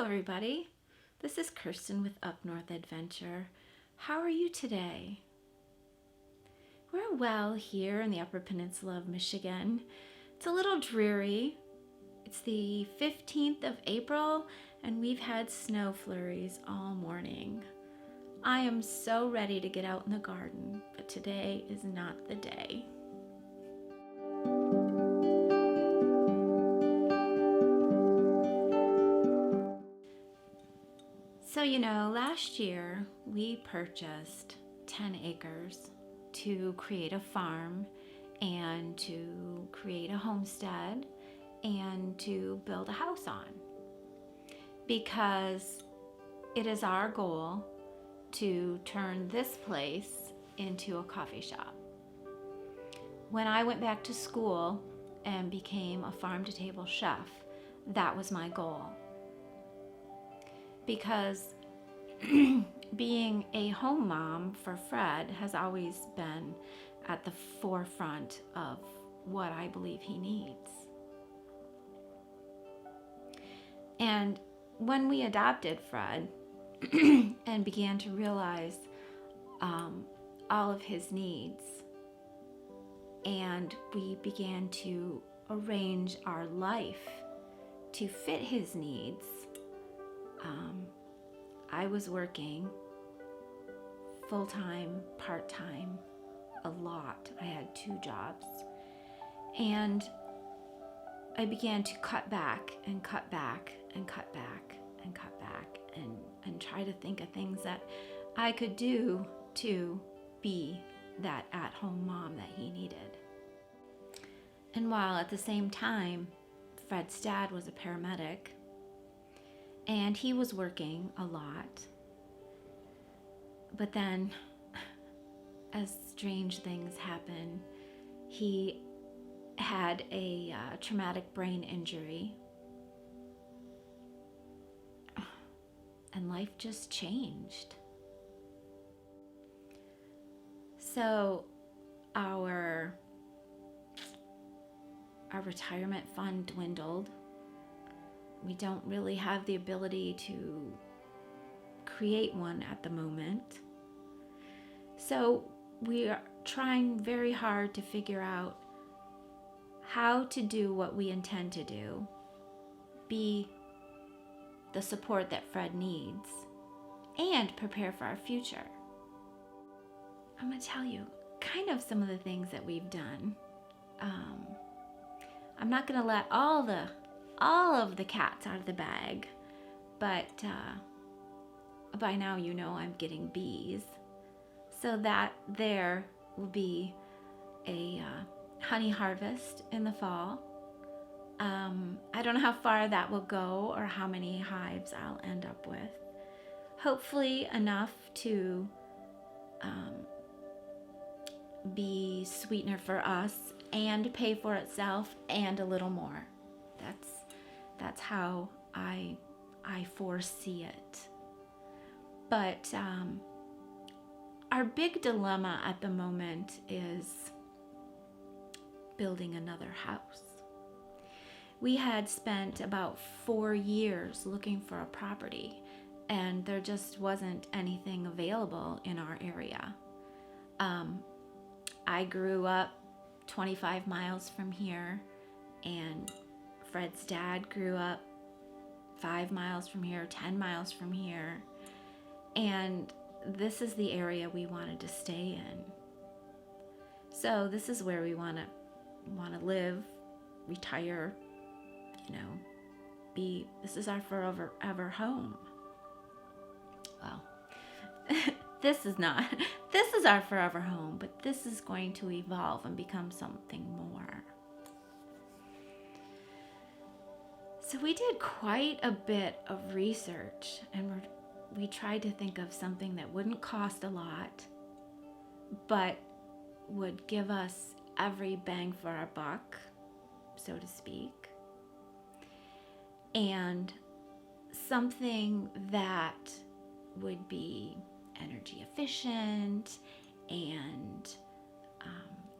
Hello everybody, this is Kirsten with Up North Adventure. How are you today? We're well here in the Upper Peninsula of Michigan. It's a little dreary. It's the 15th of April and we've had snow flurries all morning. I am so ready to get out in the garden, but today is not the day. So, last year we purchased 10 acres to create a farm and to create a homestead and to build a house on, because it is our goal to turn this place into a coffee shop. When I went back to school and became a farm-to-table chef, that was my goal. Because being a home mom for Fred has always been at the forefront of what I believe he needs. And when we adopted Fred and began to realize all of his needs, and we began to arrange our life to fit his needs, I was working full-time, part-time, a lot. I had 2 jobs. And I began to cut back and cut back and cut back and cut back and try to think of things that I could do to be that at-home mom that he needed. And while at the same time, Fred's dad was a paramedic, and he was working a lot. But then, as strange things happen, he had a traumatic brain injury. And life just changed. So our retirement fund dwindled. We don't really have the ability to create one at the moment. So we are trying very hard to figure out how to do what we intend to do, be the support that Fred needs, and prepare for our future. I'm going to tell you kind of some of the things that we've done. I'm not going to let all of the cats out of the bag, but by now you know I'm getting bees, so that there will be a honey harvest in the fall. I don't know how far that will go or how many hives I'll end up with. Hopefully enough to be sweetener for us and pay for itself and a little more. That's how I foresee it. But our big dilemma at the moment is building another house. We had spent about 4 years looking for a property, and there just wasn't anything available in our area. I grew up 25 miles from here, and Fred's dad grew up 5 miles from here, 10 miles from here, and this is the area we wanted to stay in. So this is where we want to live, retire, this is our forever home. Well, this is our forever home, but this is going to evolve and become something more. So we did quite a bit of research, and we tried to think of something that wouldn't cost a lot, but would give us every bang for our buck, so to speak, and something that would be energy efficient and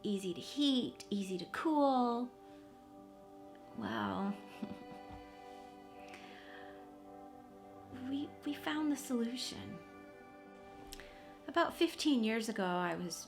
easy to heat, easy to cool. Well, we found the solution. About 15 years ago, I was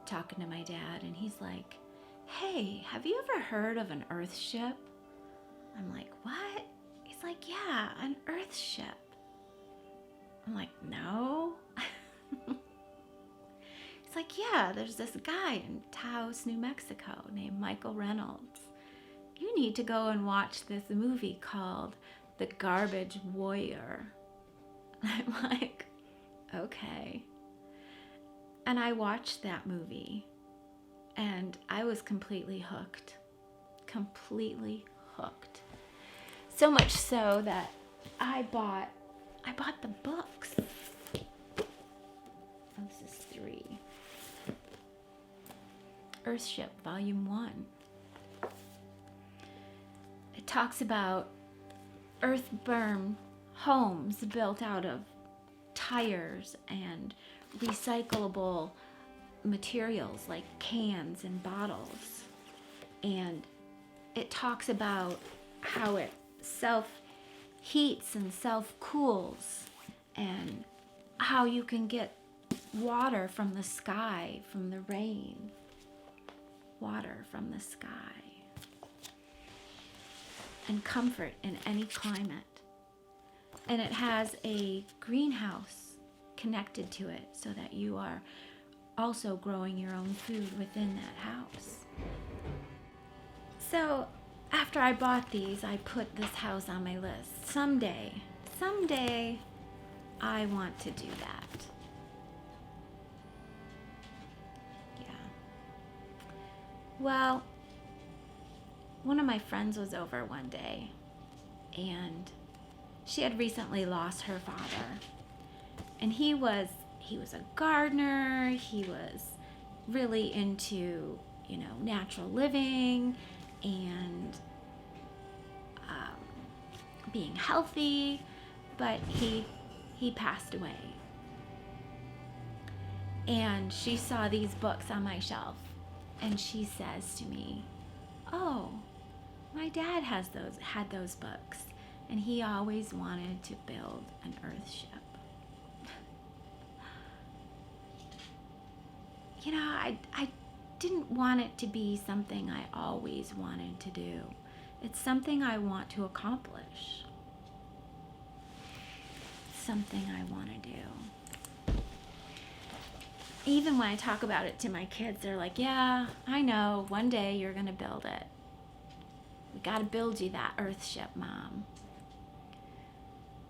talking to my dad, and he's like, hey, have you ever heard of an earthship? I'm like, what? He's like, yeah, an earthship. I'm like, no. He's like, yeah, there's this guy in Taos, New Mexico named Michael Reynolds. You need to go and watch this movie called The Garbage Warrior. I'm like, okay. And I watched that movie, and I was completely hooked. Completely hooked. So much so that I bought the books. Oh, this is 3. Earthship, Volume 1. It talks about earth-burn homes built out of tires and recyclable materials like cans and bottles. And it talks about how it self-heats and self-cools, and how you can get water from the sky, from the rain. Water from the sky. And comfort in any climate. And it has a greenhouse connected to it so that you are also growing your own food within that house. So after I bought these, I put this house on my list. Someday I want to do that. Yeah. Well, one of my friends was over one day, and she had recently lost her father. And he was a gardener. He was really into, natural living and being healthy, but he passed away. And she saw these books on my shelf, and she says to me, "Oh, my dad had those books, and he always wanted to build an earthship." I didn't want it to be something I always wanted to do. It's something I want to accomplish. Something I want to do. Even when I talk about it to my kids, they're like, yeah, I know, one day you're going to build it. We got to build you that earthship, Mom.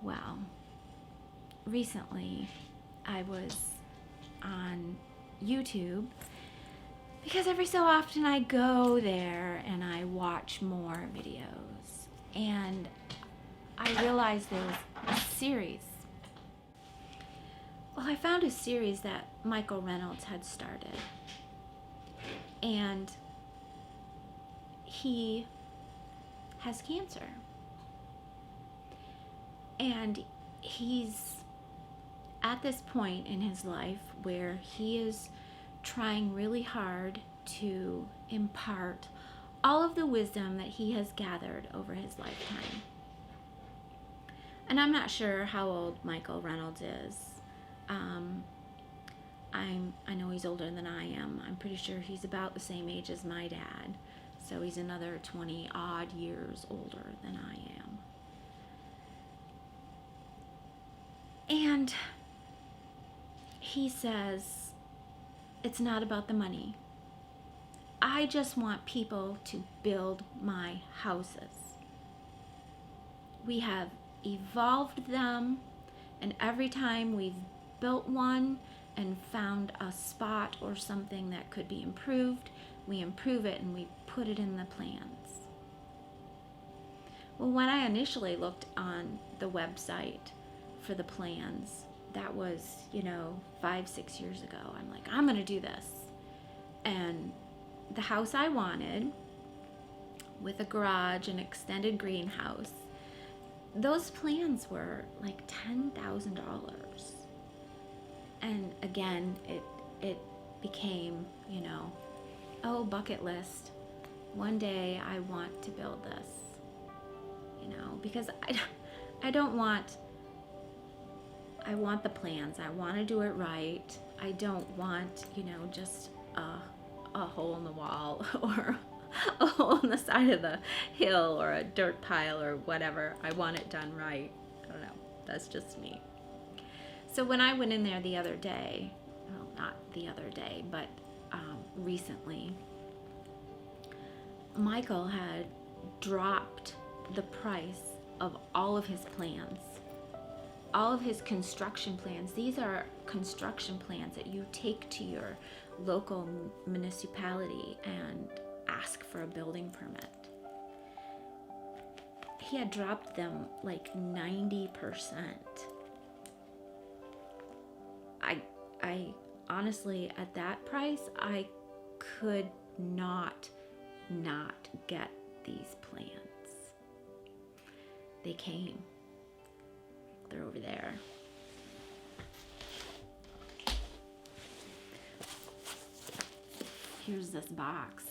Well, recently I was on YouTube, because every so often I go there and I watch more videos, and I realized there was a series. Well, I found a series that Michael Reynolds had started, and he has cancer, and he's at this point in his life where he is trying really hard to impart all of the wisdom that he has gathered over his lifetime. And I'm not sure how old Michael Reynolds is. I know he's older than I am. I'm pretty sure he's about the same age as my dad. So he's another 20 odd years older than I am. And he says, it's not about the money. I just want people to build my houses. We have evolved them, and every time we've built one and found a spot or something that could be improved, we improve it and we put it in the plans. Well, when I initially looked on the website for the plans, that was, 5-6 years ago. I'm like, I'm gonna do this. And the house I wanted, with a garage and extended greenhouse, those plans were like $10,000. And again, it became, bucket list. One day I want to build this, because I don't want I want the plans. I want to do it right. I don't want, just a hole in the wall or a hole in the side of the hill or a dirt pile or whatever. I want it done right. I don't know. That's just me. So when I went in there the other day, well, not the other day, but recently, Michael had dropped the price of all of his plans, all of his construction plans. These are construction plans that you take to your local municipality and ask for a building permit. He had dropped them like 90%. I honestly, at that price, I could not get these plans. They came. They're over there. Here's this box.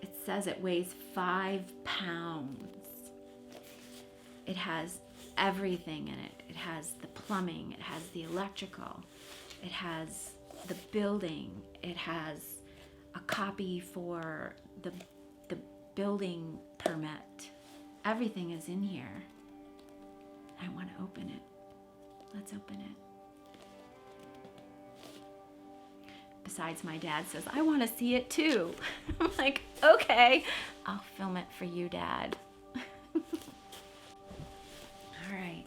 It says it weighs 5 pounds. It has everything in it. It has the plumbing, it has the electrical, it has the building, it has a copy for the building permit. Everything is in here. I want to open it. Let's open it. Besides, my dad says, I want to see it too. I'm like, okay, I'll film it for you, Dad. All right.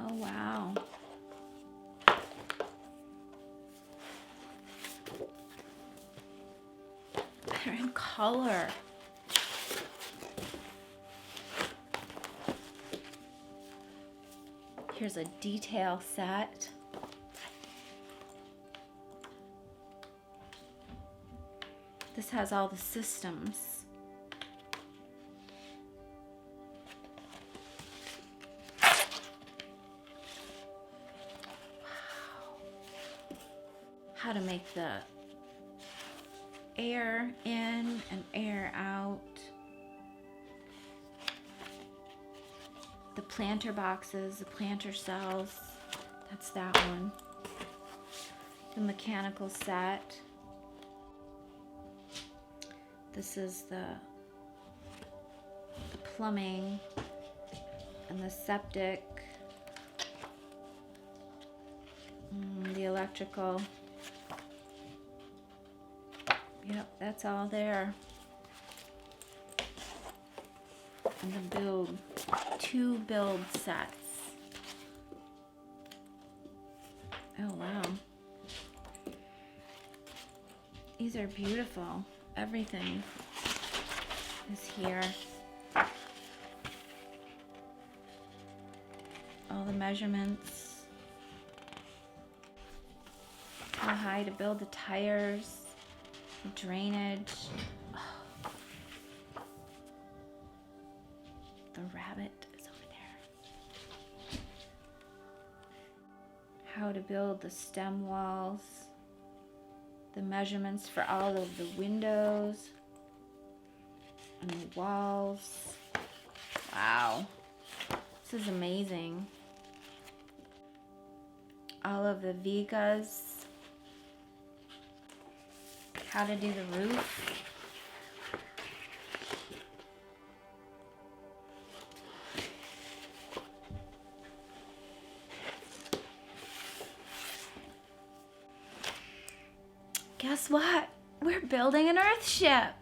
Oh, wow. They're in color. Here's a detail set. This has all the systems. How to make the air in and air out. The planter boxes, the planter cells, that's that one. The mechanical set. This is the plumbing and the septic, the electrical. Yep, that's all there. And the two build sets. Oh wow. These are beautiful. Everything is here. All the measurements. How high to build the tires. Drainage. Oh. The rabbit is over there. How to build the stem walls. The measurements for all of the windows and the walls. Wow. This is amazing. All of the vigas. How to do the roof. Guess what? We're building an earthship.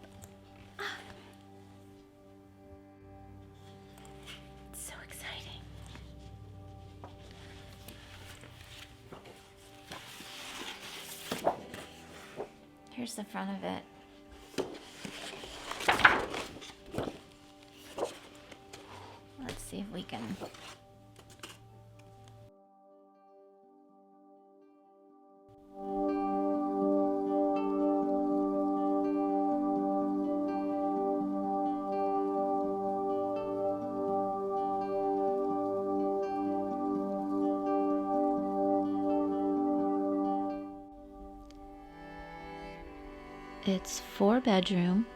Here's the front of it. Let's see if we can. It's 4-bedroom,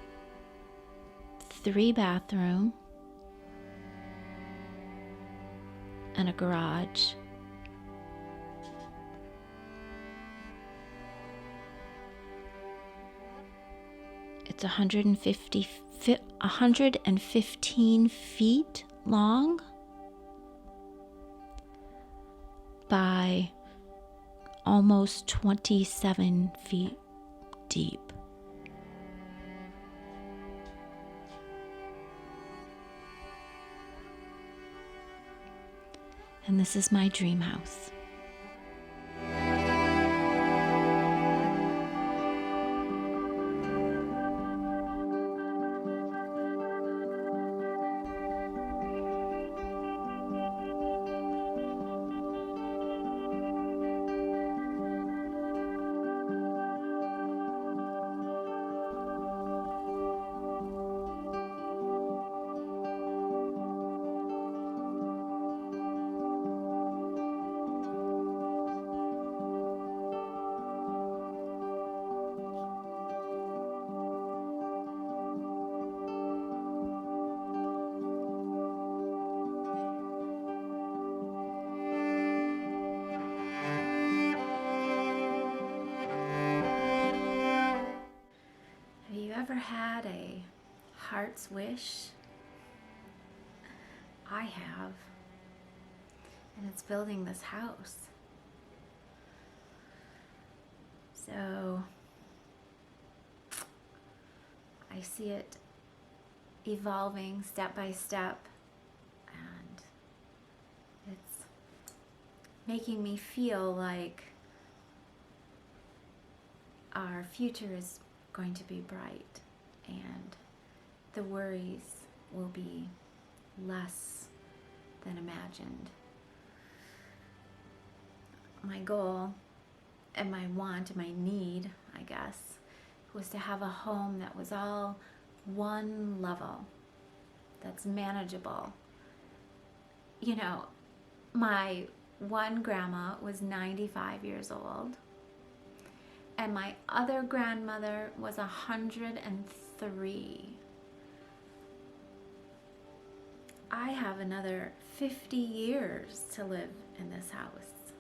3-bathroom, and a garage. It's 115 feet long by almost 27 feet deep. And this is my dream house. Ever had a heart's wish? I have, and it's building this house. So I see it evolving step by step, and it's making me feel like our future is going to be bright and the worries will be less than imagined. My goal and my want and my need, I guess, was to have a home that was all one level, that's manageable. You know, my one grandma was 95 years old. And my other grandmother was 103. I have another 50 years to live in this house.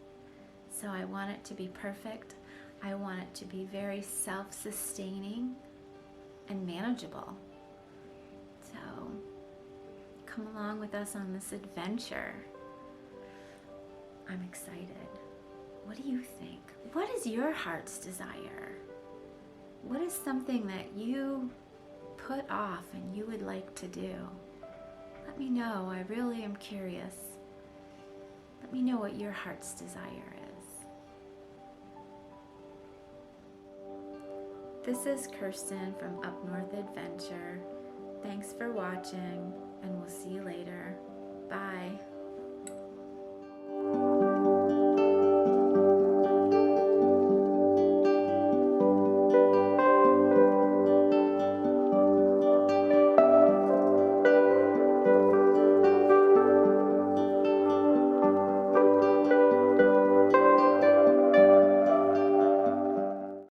So I want it to be perfect. I want it to be very self-sustaining and manageable. So come along with us on this adventure. I'm excited. What do you think? What is your heart's desire? What is something that you put off and you would like to do? Let me know. I really am curious. Let me know what your heart's desire is. This is Kirsten from Up North Adventure. Thanks for watching, and we'll see you later. Bye.